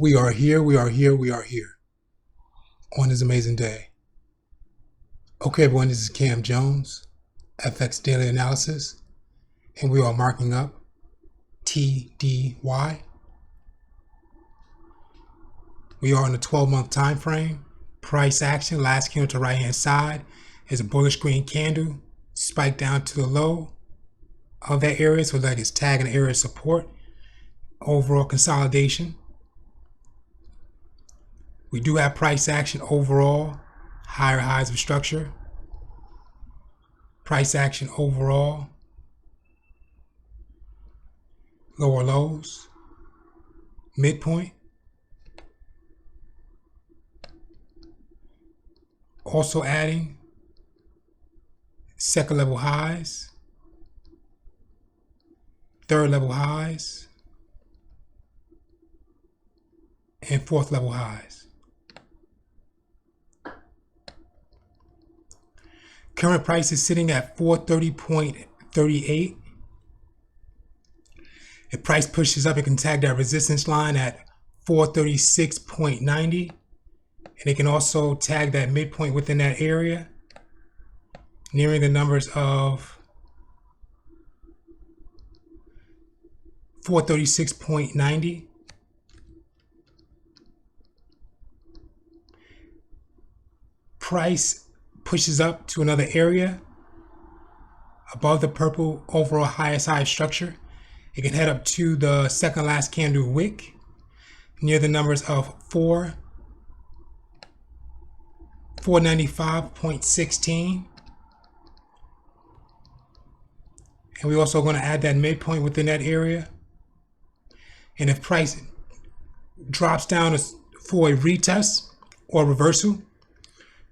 We are here, we are here, we are here on this amazing day. Okay, everyone, this is Cam Jones, FX Daily Analysis, and we are marking up TDY. We are on a 12-month time frame. Price action, last candle to the right-hand side is a bullish green candle, spike down to the low of that area, so that is tagging the area of support. Overall consolidation. We do have price action overall, higher highs of structure. Price action overall, lower lows, midpoint. Also adding second level highs, third level highs, and fourth level highs. Current price is sitting at 430.38. If price pushes up, it can tag that resistance line at 436.90. And it can also tag that midpoint within that area, nearing the numbers of 436.90. Price pushes up to another area above the purple overall highest high structure. It can head up to the second last candle wick near the numbers of 495.16. And we're also going to add that midpoint within that area. And if price drops down for a retest or reversal,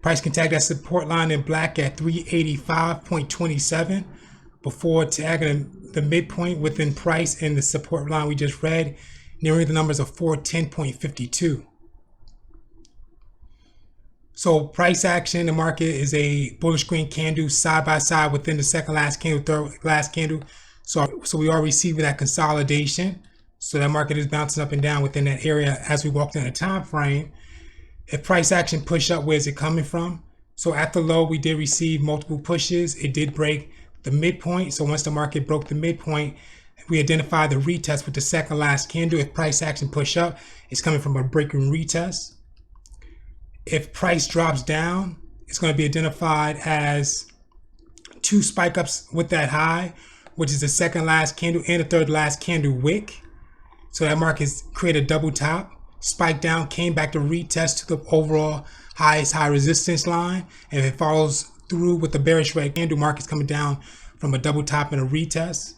price can tag that support line in black at 385.27 before tagging the midpoint within price and the support line we just read, nearing the numbers of 410.52. So price action in the market is a bullish green candle side by side within the second last candle, third last candle. So we are receiving that consolidation. So that market is bouncing up and down within that area as we walked in a time frame. If price action push up, where is it coming from? So at the low, we did receive multiple pushes. It did break the midpoint. So once the market broke the midpoint, we identified the retest with the second last candle. If price action push up, it's coming from a breaking retest. If price drops down, it's going to be identified as two spike ups with that high, which is the second last candle and the third last candle wick. So that market's created a double top. Spike down, came back to retest to the overall highest high resistance line. And if it follows through with the bearish red candle, market's coming down from a double top and a retest.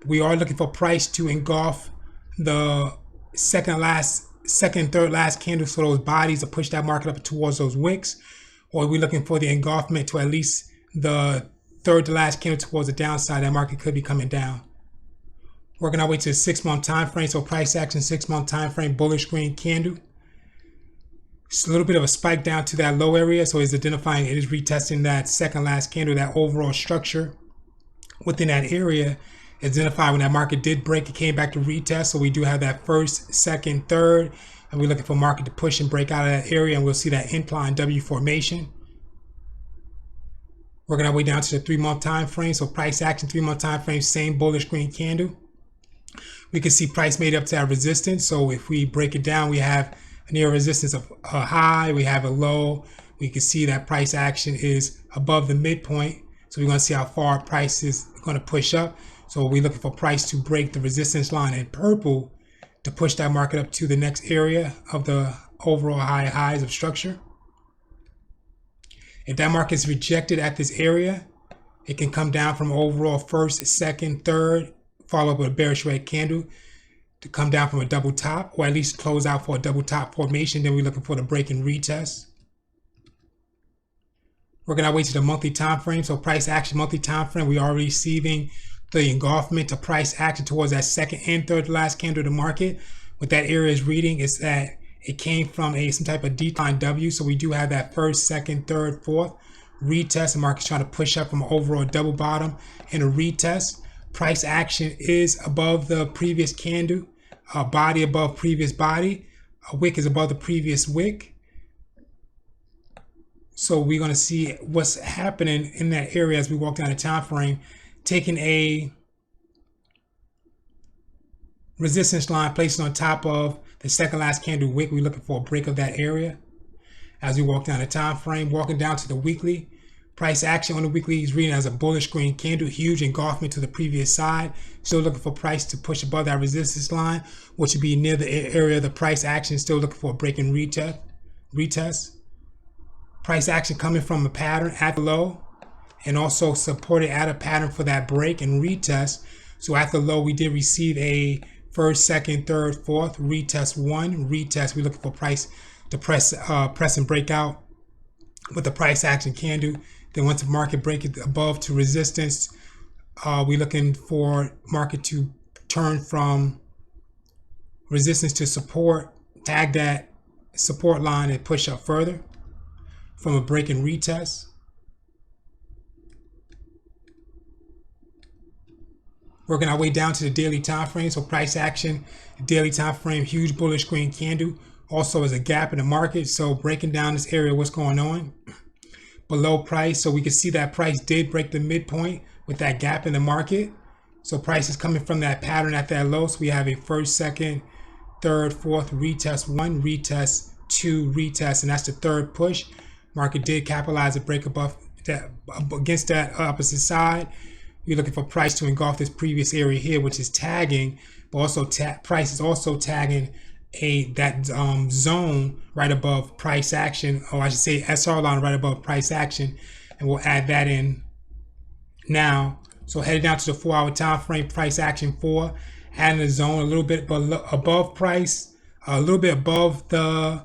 We are looking for price to engulf the second, third last candle, so those bodies to push that market up towards those wicks. Or we're looking for the engulfment to at least the third to last candle towards the downside. That market could be coming down. Working our way to the 6-month time frame. So price action 6-month time frame, bullish green candle. It's a little bit of a spike down to that low area. So it's identifying, it is retesting that second last candle, that overall structure within that area. Identify when that market did break, it came back to retest. So we do have that first, second, third, and we're looking for market to push and break out of that area, and we'll see that incline W formation. Working our way down to the 3-month time frame. So price action 3-month time frame, same bullish green candle. We can see price made up to our resistance. So if we break it down, we have a near resistance of a high, we have a low. We can see that price action is above the midpoint. So we're going to see how far price is going to push up. So we're looking for price to break the resistance line in purple to push that market up to the next area of the overall highs of structure. If that market is rejected at this area, it can come down from overall first, second, third, follow up with a bearish red candle to come down from a double top, or at least close out for a double top formation. Then we're looking for the break and retest. Working our way to the monthly time frame. So price action monthly time frame, we are receiving the engulfment to price action towards that second and third last candle of the market. What that area is reading is that it came from some type of decline W. So we do have that first, second, third, fourth retest. The market's trying to push up from an overall double bottom and a retest. Price action is above the previous candle, body above previous body. wick is above the previous wick. So we're going to see what's happening in that area as we walk down the time frame, taking a resistance line, placing on top of the second last candle wick. We're looking for a break of that area as we walk down the time frame. Walking down to the weekly, price action on the weekly is reading as a bullish green candle, huge engulfment to the previous side. Still looking for price to push above that resistance line, which would be near the area of the price action. Still looking for a break and retest. Price action coming from a pattern at the low and also supported at a pattern for that break and retest. So at the low, we did receive a first, second, third, fourth, retest one, retest. We're looking for price to press and break out with the price action candle. Then once the market breaks above to resistance, we're looking for market to turn from resistance to support, tag that support line and push up further from a break and retest. Working our way down to the daily time frame. So price action, daily time frame, huge bullish green candle. Also as a gap in the market. So breaking down this area, what's going on below price. So we can see that price did break the midpoint with that gap in the market. So price is coming from that pattern at that low. So we have a first, second, third, fourth, retest one, retest two, retest, and that's the third push. Market did capitalize a break above that against that opposite side. You're looking for price to engulf this previous area here, which is tagging, but also price is also tagging that zone right above price action, or I should say SR line right above price action, and we'll add that in now. So headed down to the 4-hour time frame, price action 4, adding the zone a little bit below, above price, a little bit above the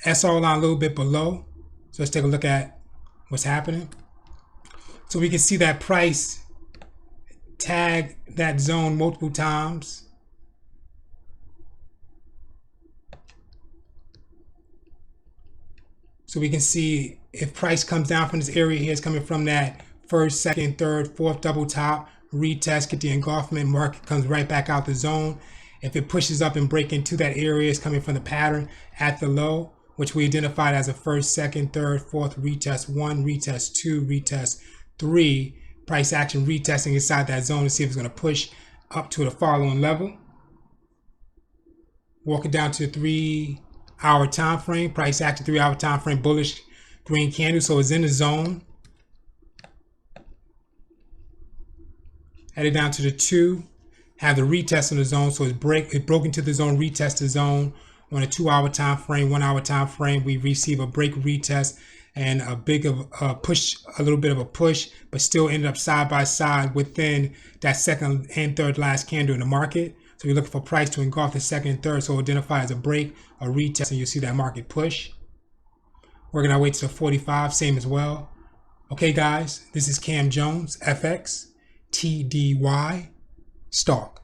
SR line, a little bit below. So let's take a look at what's happening. So we can see that price tag that zone multiple times. So we can see if price comes down from this area here, it's coming from that first, second, third, fourth double top, retest, get the engulfment, market comes right back out the zone. If it pushes up and break into that area, it's coming from the pattern at the low, which we identified as a first, second, third, fourth, retest one, retest two, retest three. Price action retesting inside that zone to see if it's going to push up to the following level. Walking down to the 3-hour time frame, price action 3-hour time frame, bullish green candle, so it's in the zone. Headed down to the 2, have the retest in the zone, so it broke into the zone, retest the zone. On a 2-hour time frame, 1-hour time frame, we receive a break retest and a big of a push, a little bit of a push, but still ended up side by side within that second and third last candle in the market. So we're looking for price to engulf the second and third, so identify as a break, a retest, and you'll see that market push. Working our way to the 45, same as well. Okay, guys, this is Cam Jones, FX, TDY, Stock.